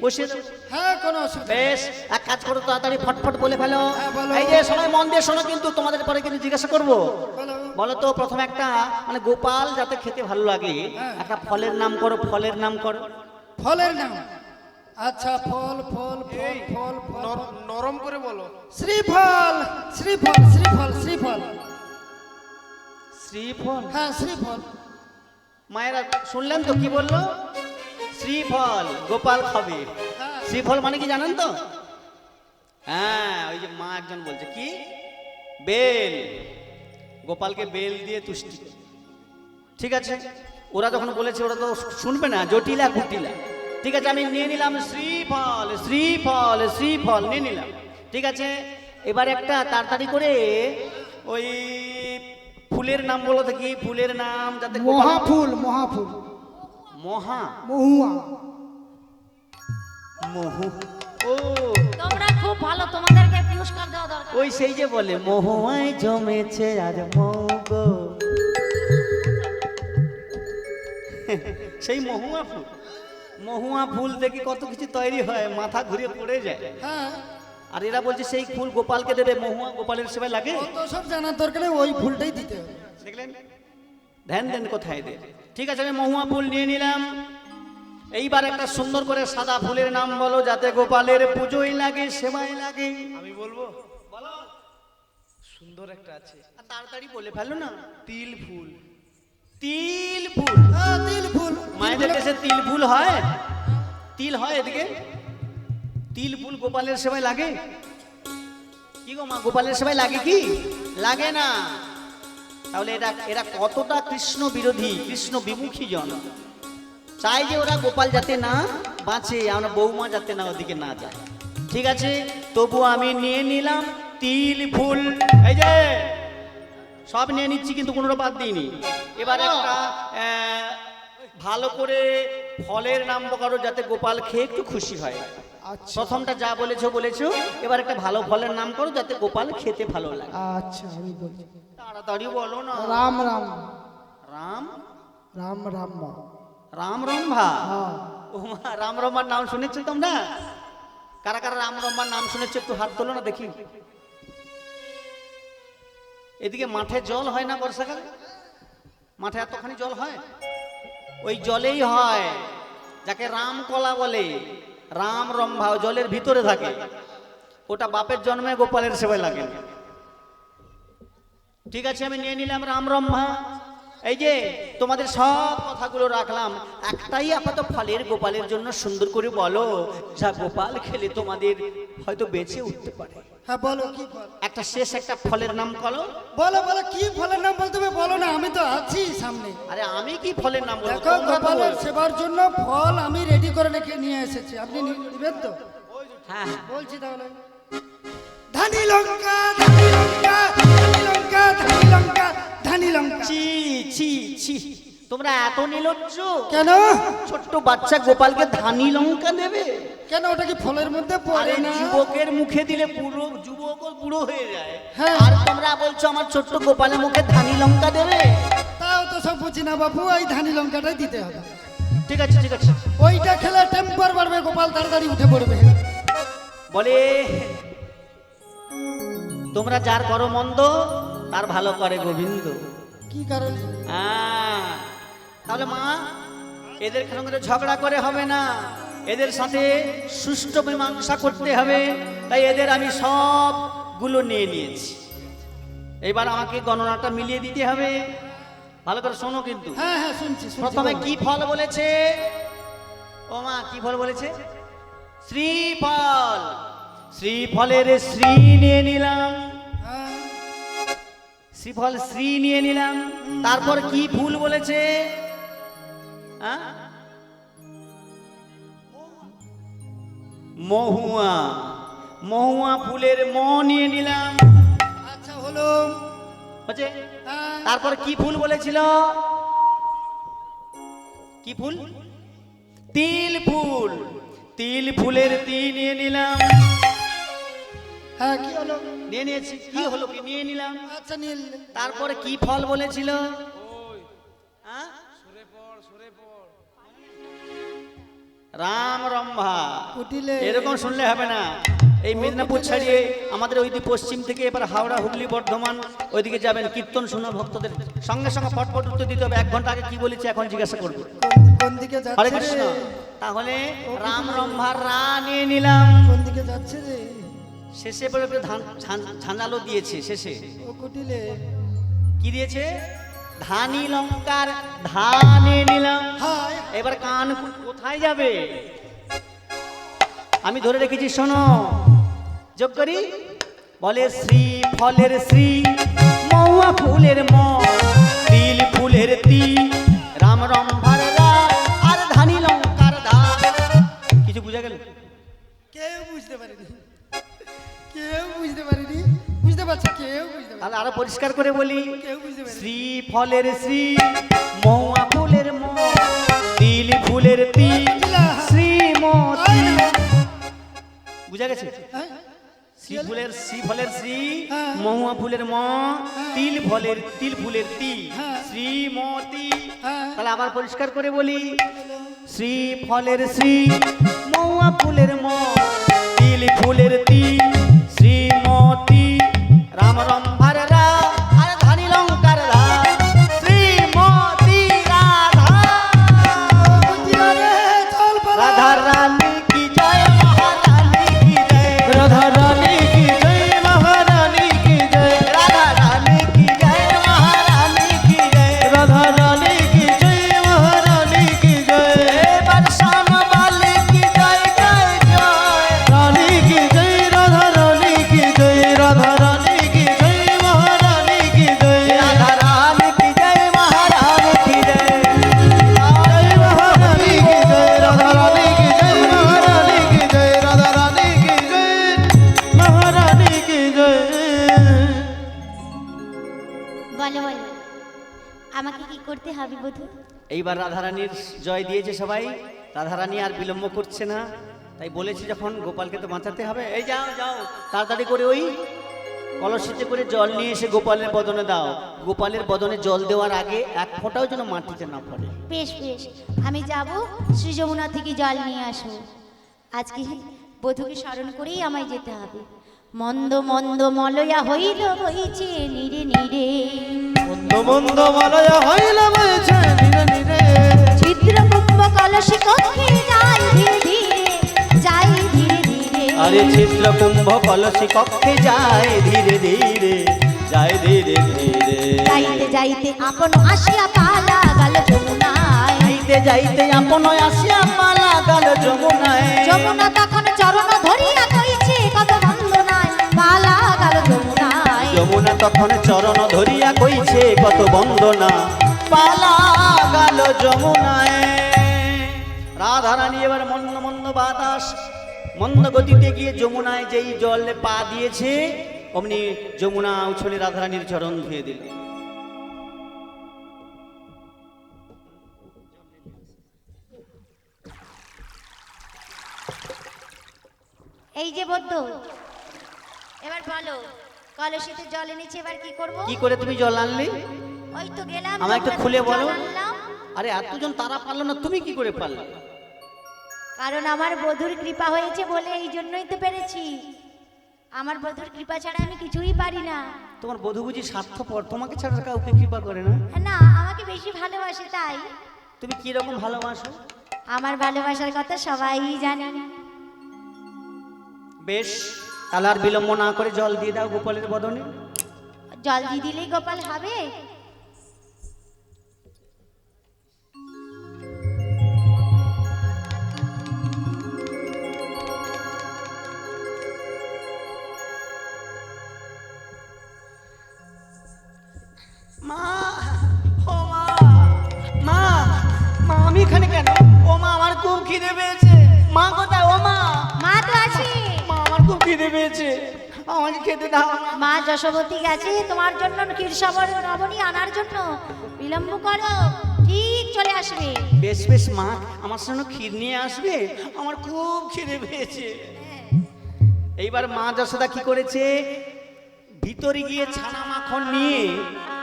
বসিয়ে দেবো। হ্যাঁ, কোনো অসুবিধা নেই। বেশ, এক কাজ করো, তাড়াতাড়ি ফটফট বলে ফেলো। হ্যাঁ, বলো। এই যে সবাই মন দিয়ে শোনো, কিন্তু তোমাদের পরে কিন্তু জিজ্ঞাসা করবো। বলো। বলো তো প্রথমে একটা মানে গোপাল যাতে খেতে ভালো লাগে, একটা ফলের নাম করো, ফলের নাম করো। ফলের নাম? আচ্ছা, ফল ফল ফল ফল ফল। নরম করে বলো। শ্রীফল শ্রীফল শ্রীফল শ্রীফল। শ্রীফল? হ্যাঁ, শ্রীফল। মায়েরা শুনলেন তো কি বললো? শ্রীফল গোপাল খাবে। হ্যাঁ। শ্রীফল মানে কি জানেন তো? হ্যাঁ, ওই যে মা একজন বলছে কি বেল, গোপালকে বেল দিয়ে তুষ্টি। ঠিক আছে, ওরা যখন বলেছে ওরা তো শুনবে না, জটিলা কুটিলা। ঠিক আছে, আমি নিয়ে নিলাম শ্রীফল, শ্রীফল, শ্রীফল নিয়ে নিলাম। ঠিক আছে, এবার একটা তাড়াতাড়ি করে ওই ফুলের নাম বলো দেখি, ফুলের নাম যাতে গোপাল- মহাফুল মহাফুল মহা মহুয়া মহু, ও তোমরা খুব ভালো, তোমাদেরকে পুরস্কার দেওয়া দরকার। ওই সেই যে বলে মহুয়ায় জমেছে আজ মৌগো, সেই মহুয়া ফুল। মহুয়া ফুল থেকে কত কিছু তৈরি হয়, মাথা ঘুরে পড়ে যায়। হ্যাঁ আর এরা বলছে সেই ফুল গোপালকে দেবে, মহুয়া গোপালের সেবায় লাগে। অত সব জানার দরকার নেই, ওই ফুলটাই দিতে হবে। দেখলেন, ধ্যান দেন কোথায় দেন। ঠিক আছে, আমি মহুয়া ফুল নিয়ে নিলাম। এইবার একটা সুন্দর করে সাদা ফুলের নাম বলো যাতে গোপালের পুজোই লাগে, সেবাই লাগে। আমি বলবো, সুন্দর একটা আছে, আর তাড়াতাড়ি বলে ফেলো না। তিল ফুল। তিল ফুল, হ্যাঁ তিল ফুল। মায়েদের দেশে তিল ফুল হয়, তিল হয় এদিকে। তিল ফুল গোপালের সেবায় লাগে কি গো মা? গোপালের সেবায় লাগে কি? লাগে না। তাহলে এরা এরা কতটা কৃষ্ণ বিরোধী, কৃষ্ণ বিমুখী জন। চাই যে ওরা গোপাল যাতে না বাঁচে, আমরা বৌমা যাতে না ওদিকে না যায়। ঠিক আছে, তবু আমি নিয়ে নিলাম তিল ফুল। এই যে সব নিয়ে নিচ্ছি, কিন্তু কোনোটা বাদ দিইনি। এবার একটা ভালো করে ফলের নাম করো যাতে গোপাল খেয়ে একটু খুশি হয়। আচ্ছা প্রথমটা যা বলেছো বলেছো, এবার একটা ভালো ফলের নাম করো যাতে গোপাল খেতে ভালো লাগে। আচ্ছা আমি বলছি, তাড়াতাড়ি বলো না। রাম রাম রাম রাম রাম বা। রাম রম্ভা। হ্যাঁ ও মা, রাম রম্ভার নাম শুনেছো তোমরা? কারা কারা রাম রম্ভার নাম শুনেছো একটু হাত তোলো না দেখি। এদিকে মাঠে জল হয় না বর্ষাকালে? মাঠে এতখানি জল হয়? ওই জলেই হয়, যাকে রামকলা বলে। রাম রম্ভা ও জলের ভিতরে থাকে, ওটা বাপের জন্মে গোপালের সেবায় লাগে। ঠিক আছে, আমি নিয়ে নিলাম রাম রম্ভা। এই যে তোমাদের সব কথাগুলো রাখলাম, একটাই আপাতত ফলের গোপালের জন্য সুন্দর করে বলো, যা গোপাল খেলে তোমাদের হয়তো বেঁচে উঠতে পারে। হ্যাঁ বলো কি ফল? একটা শেষ একটা ফলের নাম করো। বলো বলো কি ফলের নাম বলতে হবে, বলো না, আমি তো আছি সামনে। আরে আমি কি ফলের নাম বলবো? দেখো তোমরা তো গোপালের বলো। সেবার জন্য ফল আমি রেডি করে রেখে নিয়ে এসেছি, আপনি নেবেন তো? হ্যাঁ হ্যাঁ। বলছি তাহলে, ধানি লঙ্কা ধানি লঙ্কা ধানি লঙ্কা ধানি লঙ্কা ধানি লঙ্কা। ছি ছি ছি, তোমরা এত নির্লজ্জ। কেন ছোট্ট বাচ্চা গোপালকে ধানি লঙ্কা দেবে? কেন ওটা কি ফলের মধ্যে আরে পড়ে না? যুবকের মুখে দিলে পুরো যুবক ও বুড়ো হয়ে যায়। হ্যাঁ। আর তোমরা বলছো আমার ছোট্ট গোপালের মুখে ধানি লঙ্কা দেবে? তাও তো সব বুঝি না বাবু, ওই ধানি লঙ্কাটাই দিতে হবে। ঠিক আছে ঠিক আছে। ওইটা খেলে টেম্পার বাড়বে, গোপাল তাড়াতাড়ি উঠে পড়বে। বলে তোমরা যার করো মন্দ তার ভালো করে গোবিন্দ। কি কারণে? তাহলে মা, এদের সঙ্গে ঝগড়া করে হবে না, এদের সাথে সুষ্ঠু মীমাংসা করতে হবে। তাই এদের আমি সবগুলো নিয়ে নিয়েছি। এবার আমাকে গণনাটা মিলিয়ে দিতে হবে। ভালো করে শোনো কিন্তু। হ্যাঁ হ্যাঁ শুনছি শুনছি, প্রথমে বলো। কি ফল বলেছে? ও মা, কি ফল বলেছে? শ্রীফল। শ্রীফলের শ্রী নিয়ে নিলাম, হ্যাঁ, শ্রীফল শ্রী নিয়ে নিলাম। তারপর কি ফুল বলেছে? হ্যাঁ? মহুয়া। মহুয়া ফুলের ম নিয়ে নিলাম। আচ্ছা হলো। হচ্ছে? হ্যাঁ, তারপর কি ফুল বলেছিল? কি ফুল? তিল ফুল। তিল ফুলের তি নিয়ে নিলাম। হ্যাঁ কি হলো? নিয়ে নিয়েছি। কি হলো? কি নিয়ে নিলাম। আচ্ছা নীল। তারপরে কি ফল বলেছিল? হ্যাঁ? রাম রম্ভা। কুটিলে। এরকম শুনলে হবে না। এই মেদিনীপুর ছাড়িয়ে আমাদের ওইদিকে পশ্চিম থেকে এবার হাওড়া, হুগলি, বর্ধমান ওইদিকে যাবেন, কীর্তন শোনা ভক্তদের সঙ্গে সঙ্গে ফটফট উত্তর দিতে হবে। 1 ঘন্টা আগে কি বলেছি এখন জিজ্ঞাসা করবো। কোন দিকে হরে যাচ্ছে কৃষ্ণ। রে? তাহলে রাম রম্ভার রা নিয়ে নিলাম। কোন দিকে যাচ্ছে রে? শেষে পরে ঝাঁঝালো দিয়েছে শেষে। ও কুটিলে। কি দিয়েছে? ধানি লঙ্কার ধা নিয়ে নিলাম। হাই। এবার কান কোথায় যাবে? আমি ধরে রেখেছি, শোনো। যোগ করি। বলে শ্রী ফলের শ্রী, মহুয়া ফুলের ম, তিল ফুলের তি, রাম রম্ভার রা, আর ধানি লঙ্কার ধা। বুঝতে পারিনি, কেউ বুঝতে পারিনি। বুঝতে পারছি, কেউ বুঝতে পারি, তাহলে আরো পরিষ্কার করে বলি, কেউ বুঝতে পারি। শ্রী ফলের শ্রী, মহুয়া ফুলের ম, তিল ফুলের তি, শ্রীমতী। বুঝা গেছে? হ্যাঁ? শ্রী ফুলের শ্রী ফলের শ্রী, হ্যাঁ। মহুয়া ফুলের ম, তিল ফুলের তি, হ্যাঁ। শ্রীমতী। হ্যাঁ। তাহলে আবার পরিষ্কার করে বলি, শ্রী ফলের শ্রী, মহুয়া ফুলের ম, তিল ফুলের তি, শ্রীমতী। রাম রম্ভার রা, আর ধানি লঙ্কার রা, শ্রীমতী রাধা। রে, চল পালা। রাধা রানী কি জয়, মহারানী কি জয়, রাধা রানী কি জয়, মহারানী কি জয়, রাধা রানী কি জয়, মহারানী কি জয়। রাধা রানী কি জয়, মহারানী কি জয়, এবার শ্যামবালে কি জয় জয় জয়। রানী কি জয়, রাধা রানী কি জয়, রাধা রানী কি জয়, মহারানী কি জয়, রাধা রানী কি জয়, মহারানী কি জয়। জয় মহারানী কি জয়, রাধা রানী কি জয়, মহারানী কি জয়, রাধা রানী কি জয়, মহারানী কি জয়। বলো বলো, আমাকে কি করতে হবে বধূ? এইবার রাধারানীর জয় দিয়েছে সবাই, রাধারানী আর বিলম্ব করছে না, তাই বলেছে যখন গোপালকে তো বাঁচাতে হবে। এই যাও যাও তাড়াতাড়ি করে ওই কলসিতে করে জল নিয়ে এসে গোপালের বদনে দাও। গোপালের বদনে জল দেওয়ার আগে এক ফোঁটাও যেন মাটিতে না পড়ে। বেশ বেশ, আমি যাব শ্রী যমুনা থেকে জল নিয়ে আসো। আজকে বধূকে স্মরণ করেই আমায় যেতে হবে। মন্দ মন্দ মলয়া হইল বইছে নিরে নিরে, মন্দ মন্দ মালয়া হইল বইছে নিরে নিরে, ছিদ্র কুম্ভ কলসি কক্ষে যাই ধীরে ধীরে, যাই ধীরে ধীরে। আরে চিত্র কুম্ভ কলসি কক্ষে যায় ধীরে ধীরে, যায় ধীরে ধীরে। যাইতে যাইতে আপন আসিয়া পালা গেল যমুনায়, যাইতে যাইতে আপন আসিয়া পালা গেল যমুনায়। যমুনা তখন চরণ ধরিয়া কইছে কত বন্দনায়, পালা গেল যমুনায়। যমুনা তখন চরণ ধরিয়া কইছে কত বন্দনা, পালা গেল যমুনায়। রাধারানী এবার মন্দ মন্দ বাতাস মন্দ গতিতে গিয়ে যমুনায় যেই জলে পা দিয়েছে, অমনি যমুনা উছলে রাধারানীর চরণ ধুয়ে দিল। এই যে বদ্ধ, এবার বলো, কলসিতে জল এনেছে, এবার কি করব? কি করে তুমি জল আনলে? ওই তো গেলাম, আমায় একটু যমুনা খুলে থেকে বলো। জল আনলাম। আরে এতজন তারা পারলো না, তুমি কি করে পারলে? কারণ আমার বধুর কৃপা হয়েছে বলে এই জন্যই তো পেরেছি। আমার বধুর কৃপা ছাড়া আমি কিছুই পারি না। তোমার বধূ বুঝি স্বার্থপর, তোমাকে ছাড়া কাউকে কৃপা করে না? না, আমাকে বেশি ভালোবাসে তাই। তুমি কি রকম ভালোবাসো? আমার ভালোবাসার কথা সবাই জানে। বেশ, তাহলে আর বিলম্ব না করে জল দিয়ে দাও গোপালের বদনে। জল দিয়ে দিলেই গোপাল হবে? মা, ও মা, মা, মা আমি এখানে কেন? ও মা, আমার খুব খিদে পেয়েছে। মা কোথায়? ও মা, মা তো আছে। মা আমার খুব খিদে পেয়েছে, আমাকে খেতে দাও না। মা যশোবতী গেছে তোমার জন্য ক্ষীরসাগর নবনী আনার জন্য। বিলম্ব করো, ঠিক চলে আসবে। বেশ বেশ মা, আমার সঙ্গে ক্ষীর নিয়ে আসবে, আমার খুব খিদে পেয়েছে। এইবার মা যশোদা কি করেছে, ভিতরে গিয়ে ছানা মাখন নিয়ে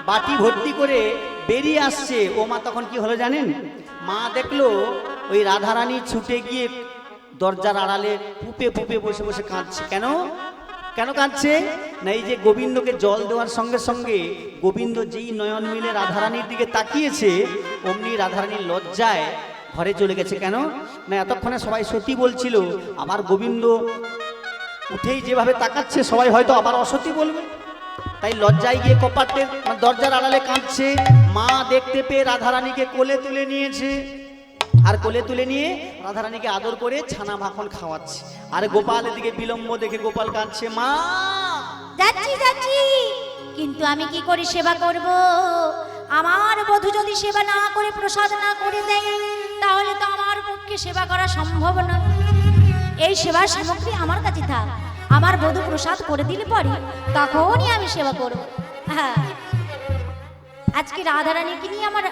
বাটি ভর্তি করে বেরিয়ে আসছে। ও মা তখন কি হলো জানেন? মা দেখলো ওই রাধারানী ছুটে গিয়ে দরজার আড়ালে পুপে পুপে বসে বসে কাঁদছে। কেন কেন কাঁদছে না? এই যে গোবিন্দকে জল দেওয়ার সঙ্গে সঙ্গে গোবিন্দ যেই নয়ন মিলে রাধারানীর দিকে তাকিয়েছে, অমনি রাধারানীর লজ্জায় ঘরে চলে গেছে। কেন না, এতক্ষণে সবাই সতী বলছিল, আবার গোবিন্দ উঠেই যেভাবে তাকাচ্ছে সবাই হয়তো আবার অসতী বলবে, তাই লজ্জায় গিয়ে কপাটে দরজার আড়ালে কাঁদছে। মা দেখতে পেয়ে রাধারানীকে কোলে তুলে নিয়েছে, আর কোলে তুলে নিয়ে রাধারানীকে আদর করে ছানা মাখন খাওয়াচ্ছে। আর গোপালের দিকে বিলম্ব দেখে গোপাল কাঁদছে। মা, যাচ্ছি যাচ্ছি, কিন্তু আমি কি করে সেবা করব? আমার বধূ যদি সেবা না করে প্রসাদ না করে দেয়, তাহলে তো আমার পক্ষে সেবা করা সম্ভব না। এই সেবার সামগ্রী আমার কাছে থাক, আমার বধূ প্রসাদ করে দিলে পরে তখনই আমি সেবা করব। হ্যাঁ, আজকে রাধারানীকে নিয়ে আমার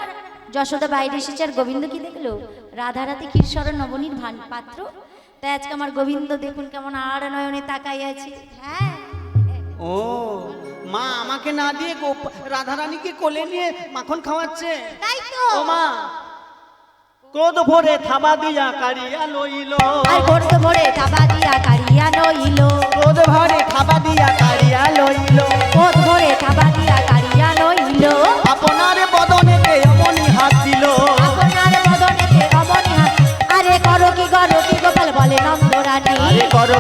যশোদা বাইরে এসেছে, আর গোবিন্দ কি দেখলো? রাধারাতে ক্ষীরসর নবনীর পাত্র। তাই আজকে আমার গোবিন্দ দেখুন কেমন আর নয়নে তাকাই আছে। হ্যাঁ, ও মা আমাকে না দিয়ে রাধারানীকে কোলে নিয়ে মাখন খাওয়াচ্ছে। তাই তো। ও মা, ক্রোধ ভরে থাবা দিয়া কারিয়া লইল, আর করতে ভরে তাবা দিয়া কারিয়া লইল, ক্রোধ ভরে থাবা দিয়া কারিয়া লইল, কোদ ভরে তাবা দিয়া কারিয়া লইল, আপনার বদনেতে অমনি হাত দিল, আপনার বদনেতে অমনি হাত। আরে করো কি গোপাল বলে নন্দরানী, আরে করো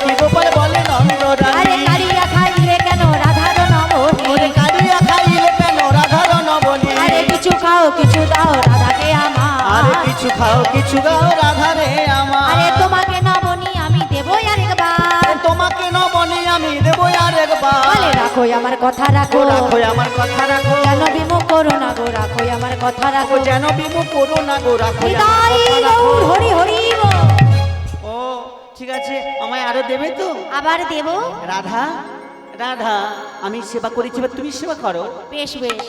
কি গোপাল বলে আরে নন্দরানী, কারিয়া খাইলে কেন রাধার নবনী, ওরে কারিয়া খাইলে কেন রাধার নবনী, আরে কিছু খাও কিছু দাও রাধাকে আমার, আরে কিছু খাও কিছু গাও রাধারে আমার, আরে তোমাকে নবনী আমি দেবো আরেকবার, তোমাকে নবনী আমি দেবো আর একবার, বলে রাখো আমার কথা রাখো, রাখো আমার কথা রাখো, যেন বিমুখ করো না গো, রাখো আমার কথা রাখো, যেন বিমুখ করো না গো, রাখো আমার হৃদয় কথা রাখো। গৌর হরি হরি বল। ও ঠিক আছে, আমায় আরো দেবে তো? আবার দেব। রাধা রাধা, আমি সেবা করেছি, এবার তুমি সেবা করো। বেশ বেশ।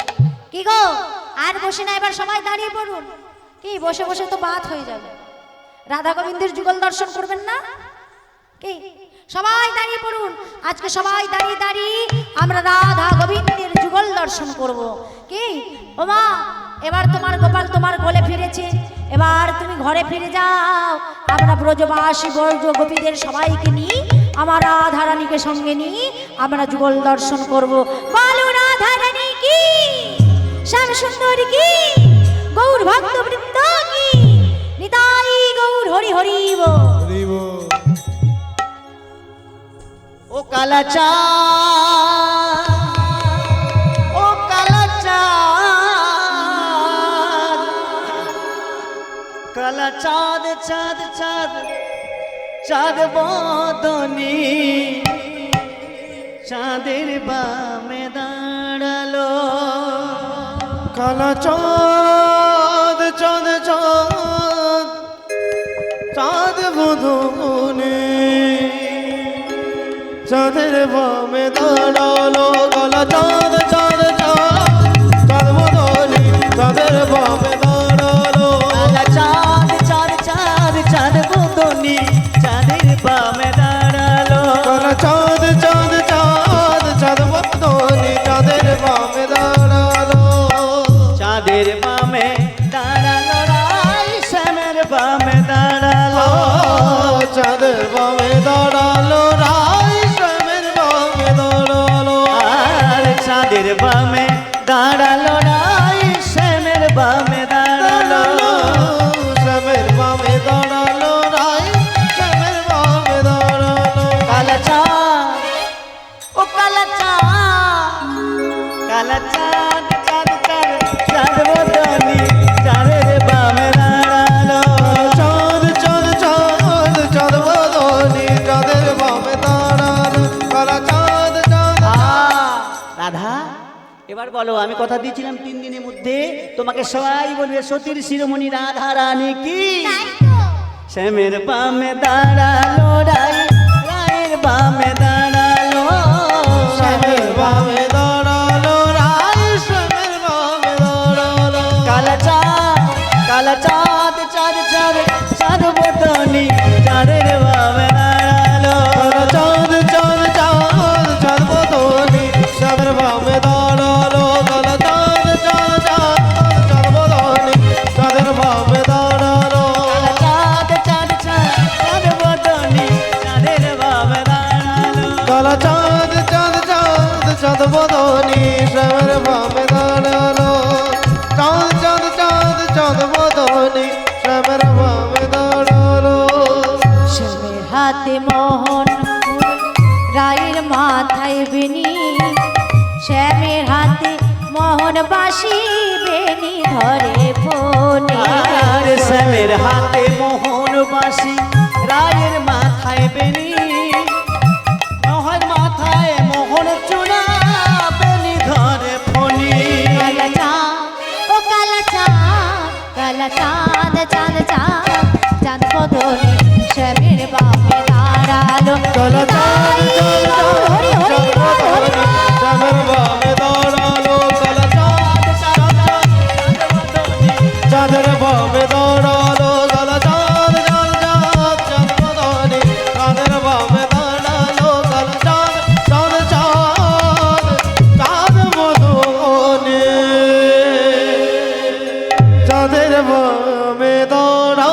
কি গো, আর বসে না, এবার সবাই দাঁড়িয়ে পড়ুন। কি বসে বসে তো বাত হয়ে যাবে। রাধা গোবিন্দের যুগল দর্শন করবেন না? কি সবাই দাঁড়িয়ে পড়ুন। আজকে সবাই দাঁড়িয়ে দাঁড়িয়ে আমরা রাধা গোবিন্দের যুগল দর্শন করব। কি ও মা, এবার তোমার গোপাল তোমার কোলে ফিরেছে, এবার তুমি ঘরে ফিরে যাও। আমরা ব্রজবাসী ব্রজ গোপীদের সবাইকে নিয়ে, আমার রাধারানীকে সঙ্গে নিয়ে আমরা যুগল দর্শন করব। বলো রাধারানী কি, শ্যাম সুন্দর কি, গৌর ভক্ত বৃন্দ কি, নিতাই গৌর হরি হরি বল। ও কালাচা, ও কালাচা, কালা চাঁদ চাঁদ চাঁদ চাঁদ বদনি, চাঁদের বামে দাঁড়ালো, কালা চাঁদ চাঁদ চাঁদ চাঁদ বদনে, চাঁদের বামে দাঁড়ালো, কালা চাঁদ চাঁদ চাঁদ চাঁদ বদনে, চাঁদের বামে দাঁড়ালো, কালা চাঁদ চাঁদ চাঁদ চাঁদ বদনি, চাঁদের বামে দাঁড়ালো, কালা চাঁদ চাঁদ চাঁদ চাঁদ বদনে, চাঁদের বামে দাঁড়ালো, চাঁদের বামে দাঁড়ালো রাই, শ্যামের বামে দাঁড়ালো, চাঁদের বামে দাঁড়ালো, রাই শ্যামের বামে দাঁড়ালো, আর চাঁদের বামে দাঁড়ালো রাই, শ্যামের বামে দাঁড়ালো, শ্যামের বামে দাঁড়ালো, রাই শ্যামের বামে দাঁড়ালো, কালা চাঁদ, ও কালা চাঁদ, কালা চাঁদ চাঁদ চাঁদ চাঁদ বদনি, চাঁদের বামে দাঁড়ালো, চাঁদ চাঁদ চাঁদ চাঁদ বদনি, চাঁদের বামে দাঁড়ালো, কালা চাঁদ চাঁদ। রাধা এবার বলো, আমি কথা দিয়েছিলাম 3 দিনের মধ্যে তোমাকে সবাই বলবে সতীর শিরোমণি রাধা রানী কি। শ্যামের বামে দাঁড়ালো রাই, রায়ের বামে দাঁড়ালো, শ্যামের বামে দাঁড়ালো, রাই শ্যামের বামে দাঁড়ালো, কালা চাঁদ, কালা চাঁদ চাঁদ চাঁদ চাঁদ বদনি, চাঁদের বামে দাঁড়ালো, কালা চাঁদ চাঁদ চাঁদ চাঁদ বদনি, শ্যামের বামে দাঁড়ালো, কালা চাঁদ চাঁদ চাঁদ চাঁদ বদনি, চাঁদের বামে দাঁড়ালো, কালা চাঁদ চাঁদ চাঁদ চাঁদ বদনি, চাঁদের বামে দাঁড়ালো, কালা চাঁদ চাঁদ চাঁদ চাঁদ বদনি, শ্যামের বামে দাঁড়ালো, চাঁদ চাঁদ চাঁদ চাঁদ বদনি, শ্যামের বামে দাঁড়ালো, শ্যামের হাতে মোহন রায়ের মাথায় বেনি, শ্যামের হাতে মোহন বাসি বেনি ধরে ফোনে, আর শ্যামের হাতে মোহন বাসি, রায়ের মাথায় বেনি, নহর মাথায় মোহন চূড়া, বেনি ধরে ফণি, কালা চাঁদ, ও কালা চাঁদ, কালা চাঁদ চাঁদ চাঁদ চাঁদ বদনে, শ্যামের বাবা কালা চাঁদ চাঁদ চাঁদ চাঁদ বদনে শ্যামের বামে দাঁড়ালো কালা চাঁদ চাঁদ চাঁদের বামে দাঁড়ালো কালা চাঁদ চাঁদ চাঁদ চাঁদ বদনে চাঁদের বামে দাঁড়ালো কালা চাঁদ চাঁদ চাঁদ চাঁদ বদনে চাঁদের বামে দাঁড়ালো